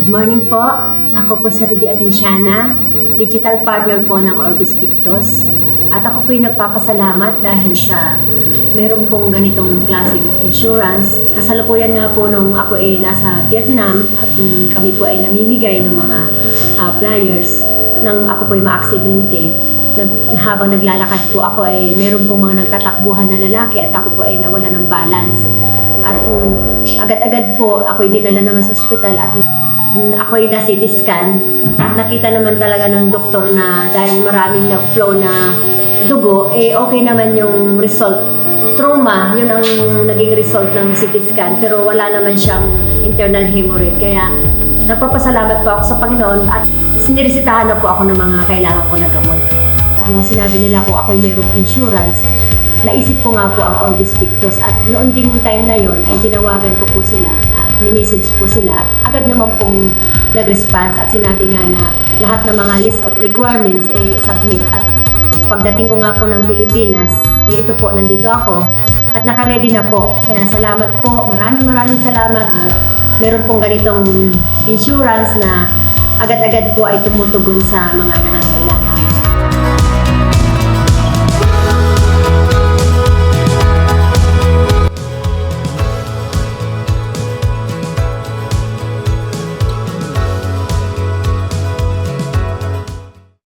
Good morning po. Ako po si Ruby Atenciana, digital partner po ng Orbis Pictus. At ako po yung nagpapasalamat dahil sa meron pong ganitong klaseng insurance. Kasalukuyan nga po nung ako ay nasa Vietnam at kami po ay namimigay ng mga flyers nang ako po ay maaksidente. Habang naglalakad po ako ay meron pong mga nagtatakbuhan na lalaki at ako po ay nawala ng balance. At agad-agad po ako ay dinala naman sa ospital at ako ay na-CT scan. Nakita naman talaga ng doktor na dahil maraming nag-flow na dugo, okay naman yung result. Trauma, yun ang naging result ng CT scan, pero wala naman siyang internal hemorrhage. Kaya nagpapasalamat po ako sa Panginoon at siniresitahan na po ako ng mga kailangan ko na gamot. At nung sinabi nila ko ako'y mayroong insurance, naisip ko nga po ang Orbis Pictus at noon ding time na yon ay tinawagan ko po sila at minisage po sila at agad naman pong nag-response at sinabi nga na lahat ng mga list of requirements ay submit at pagdating ko nga po ng Pilipinas, ito po, nandito ako at naka-ready na po. Kaya salamat po, maraming salamat at meron pong ganitong insurance na agad-agad po ay tumutugon sa mga